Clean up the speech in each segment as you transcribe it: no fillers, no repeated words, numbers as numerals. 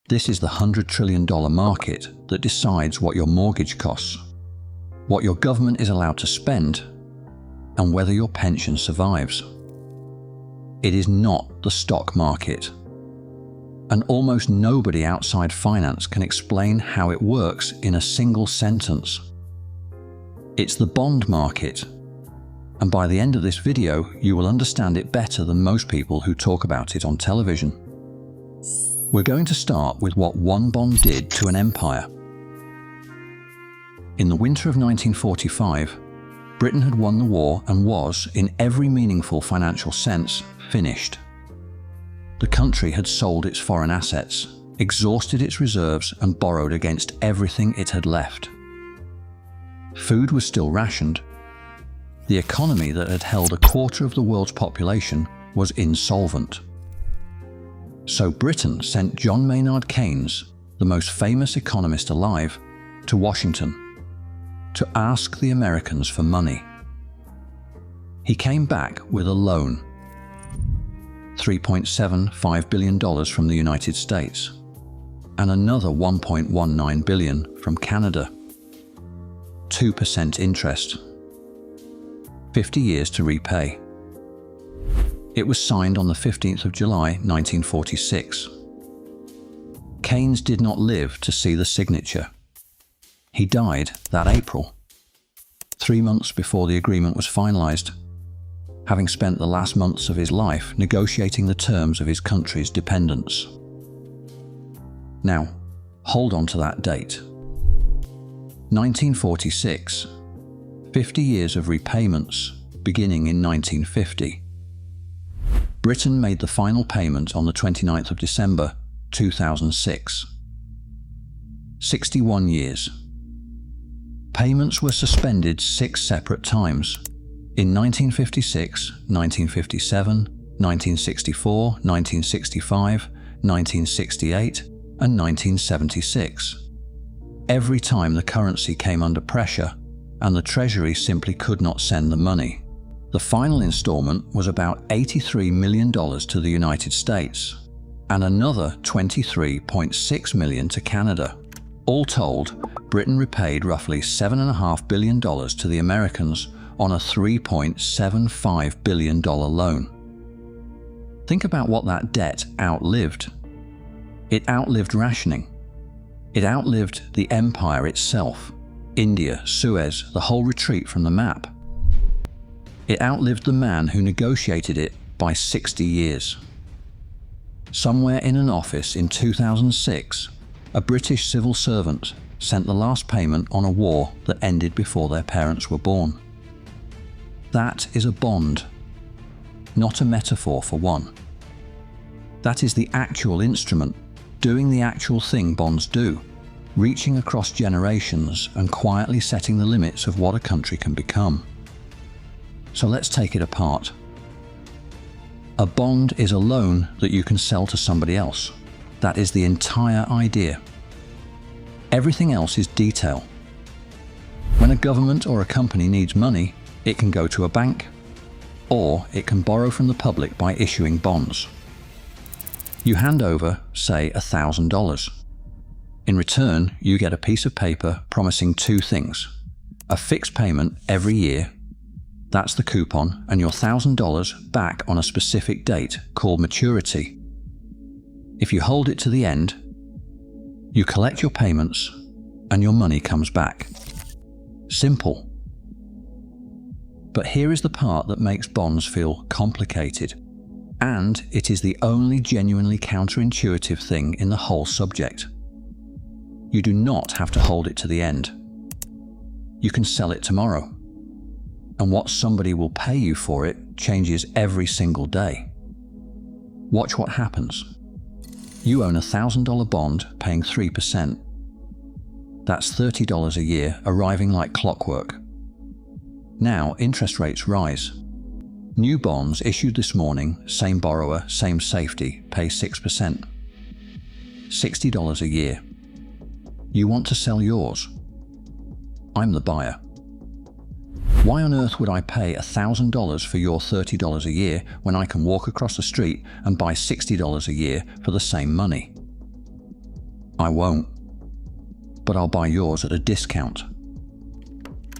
This is the $100 trillion market that decides what your mortgage costs, what your government is allowed to spend, and whether your pension survives. It is not the stock market. And almost nobody outside finance can explain how it works in a single sentence. It's the bond market. And by the end of this video, you will understand it better than most people who talk about it on television. We're going to start with what one bond did to an empire. In the winter of 1945, Britain had won the war and was, in every meaningful financial sense, finished. The country had sold its foreign assets, exhausted its reserves, and borrowed against everything it had left. Food was still rationed. The economy that had held a quarter of the world's population was insolvent. So Britain sent John Maynard Keynes, the most famous economist alive, to Washington to ask the Americans for money. He came back with a loan, $3.75 billion from the United States, and another $1.19 billion from Canada. 2% interest. 50 years to repay. It was signed on the 15th of July, 1946. Keynes did not live to see the signature. He died that April, 3 months before the agreement was finalized, having spent the last months of his life negotiating the terms of his country's dependence. Now, hold on to that date. 1946, 50 years of repayments beginning in 1950. Britain made the final payment on the 29th of December, 2006. 61 years. Payments were suspended 6 separate times, in 1956, 1957, 1964, 1965, 1968, and 1976. Every time the currency came under pressure, and the Treasury simply could not send the money. The final installment was about $83 million to the United States, and another $23.6 million to Canada. All told, Britain repaid roughly $7.5 billion to the Americans on a $3.75 billion loan. Think about what that debt outlived. It outlived rationing. It outlived the empire itself, India, Suez, the whole retreat from the map. It outlived the man who negotiated it by 60 years. Somewhere in an office in 2006, a British civil servant sent the last payment on a war that ended before their parents were born. That is a bond, not a metaphor for one. That is the actual instrument, doing the actual thing bonds do, reaching across generations and quietly setting the limits of what a country can become. So let's take it apart. A bond is a loan that you can sell to somebody else. That is the entire idea. Everything else is detail. When a government or a company needs money, it can go to a bank, or it can borrow from the public by issuing bonds. You hand over, say, $1,000. In return, you get a piece of paper promising 2 things: a fixed payment every year, that's the coupon, and your $1,000 back on a specific date called maturity. If you hold it to the end, you collect your payments and your money comes back. Simple. But here is the part that makes bonds feel complicated, and it is the only genuinely counterintuitive thing in the whole subject. You do not have to hold it to the end. You can sell it tomorrow, and what somebody will pay you for it changes every single day. Watch what happens. You own a $1,000 bond paying 3%. That's $30 a year, arriving like clockwork. Now interest rates rise. New bonds issued this morning, same borrower, same safety, pay 6%. $60 a year. You want to sell yours. I'm the buyer. Why on earth would I pay $1,000 for your $30 a year when I can walk across the street and buy $60 a year for the same money? I won't. But I'll buy yours at a discount.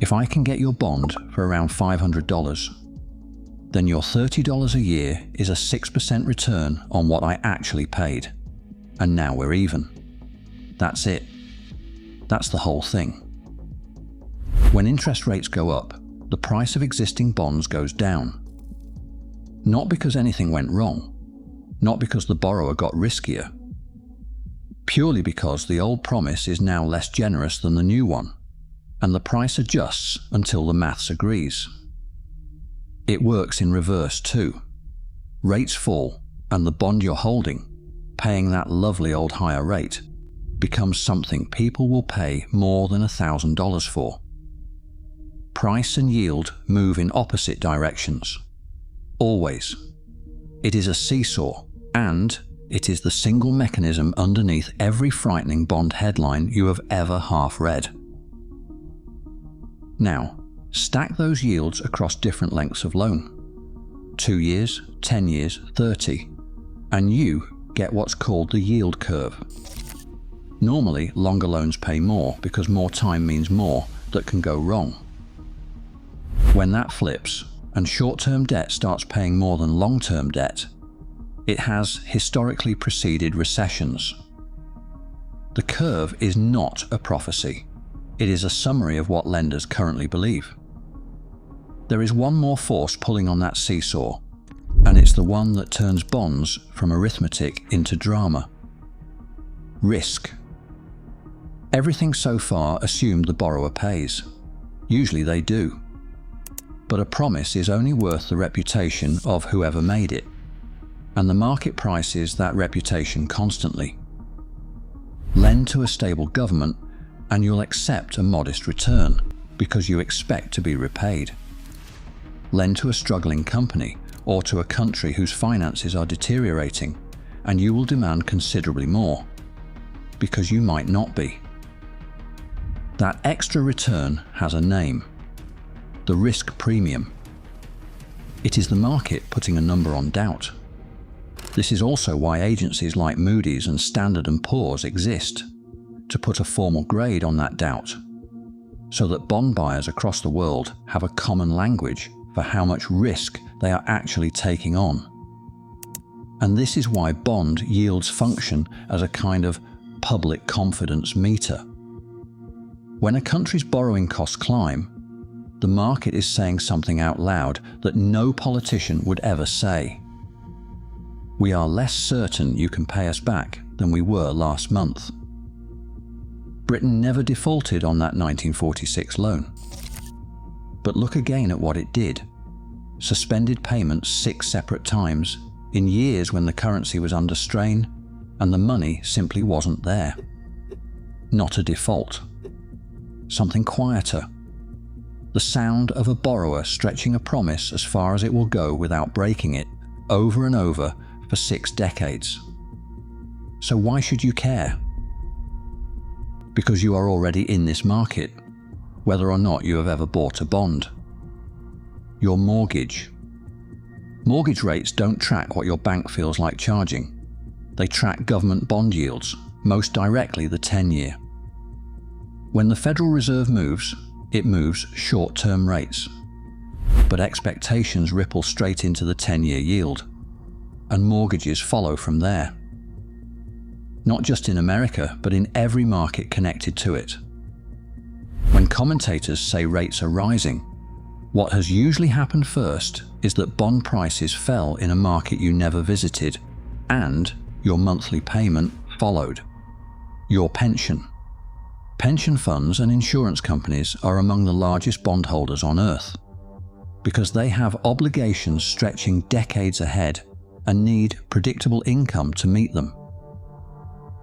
If I can get your bond for around $500, then your $30 a year is a 6% return on what I actually paid. And now we're even. That's it. That's the whole thing. When interest rates go up, the price of existing bonds goes down. Not because anything went wrong, not because the borrower got riskier, purely because the old promise is now less generous than the new one, and the price adjusts until the maths agrees. It works in reverse too. Rates fall, and the bond you're holding, paying that lovely old higher rate, becomes something people will pay more than $1,000 for. Price and yield move in opposite directions. Always. It is a seesaw, and it is the single mechanism underneath every frightening bond headline you have ever half read. Now, stack those yields across different lengths of loan. 2 years, 10 years, 30, and you get what's called the yield curve. Normally, longer loans pay more because more time means more that can go wrong. When that flips, and short-term debt starts paying more than long-term debt, it has historically preceded recessions. The curve is not a prophecy. It is a summary of what lenders currently believe. There is one more force pulling on that seesaw, and it's the one that turns bonds from arithmetic into drama. Risk. Everything so far assumed the borrower pays. Usually they do. But a promise is only worth the reputation of whoever made it, and the market prices that reputation constantly. Lend to a stable government and you'll accept a modest return because you expect to be repaid. Lend to a struggling company or to a country whose finances are deteriorating and you will demand considerably more because you might not be. That extra return has a name: the risk premium. It is the market putting a number on doubt. This is also why agencies like Moody's and Standard & Poor's exist, to put a formal grade on that doubt, so that bond buyers across the world have a common language for how much risk they are actually taking on. And this is why bond yields function as a kind of public confidence meter. When a country's borrowing costs climb, the market is saying something out loud that no politician would ever say. We are less certain you can pay us back than we were last month. Britain never defaulted on that 1946 loan. But look again at what it did. Suspended payments 6 separate times in years when the currency was under strain and the money simply wasn't there. Not a default. Something quieter. The sound of a borrower stretching a promise as far as it will go without breaking it, over and over for 6 decades. So why should you care? Because you are already in this market, whether or not you have ever bought a bond. Your mortgage. Mortgage rates don't track what your bank feels like charging. They track government bond yields, most directly the 10-year. When the Federal Reserve moves, it moves short-term rates. But expectations ripple straight into the 10-year yield, and mortgages follow from there. Not just in America, but in every market connected to it. When commentators say rates are rising, what has usually happened first is that bond prices fell in a market you never visited, and your monthly payment followed. Your pension. Pension funds and insurance companies are among the largest bondholders on Earth, because they have obligations stretching decades ahead and need predictable income to meet them.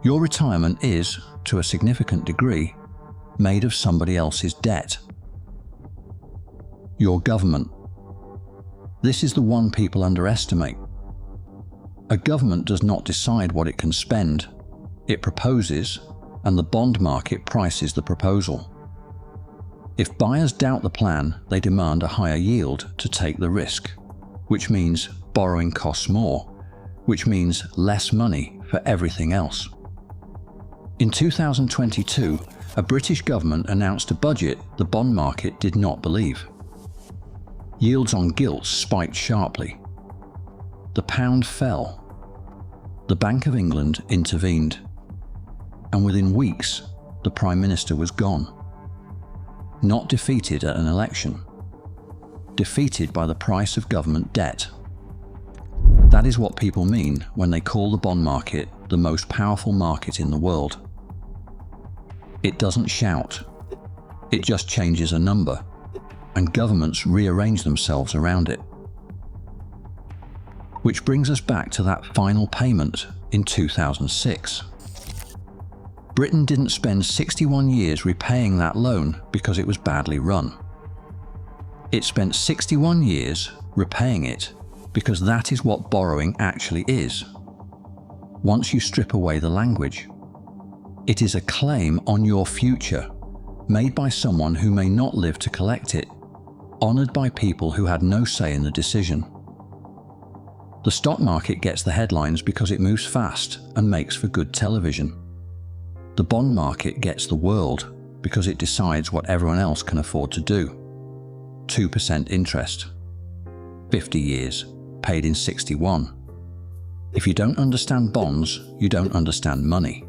Your retirement is, to a significant degree, made of somebody else's debt. Your government. This is the one people underestimate. A government does not decide what it can spend. It proposes, and the bond market prices the proposal. If buyers doubt the plan, they demand a higher yield to take the risk, which means borrowing costs more, which means less money for everything else. In 2022, a British government announced a budget the bond market did not believe. Yields on gilts spiked sharply. The pound fell. The Bank of England intervened. And within weeks, the Prime Minister was gone. Not defeated at an election. Defeated by the price of government debt. That is what people mean when they call the bond market the most powerful market in the world. It doesn't shout. It just changes a number, and governments rearrange themselves around it. Which brings us back to that final payment in 2006. Britain didn't spend 61 years repaying that loan because it was badly run. It spent 61 years repaying it because that is what borrowing actually is. Once you strip away the language, it is a claim on your future, made by someone who may not live to collect it, honoured by people who had no say in the decision. The stock market gets the headlines because it moves fast and makes for good television. The bond market gets the world because it decides what everyone else can afford to do. 2% interest. 50 years, paid in 61. If you don't understand bonds, you don't understand money.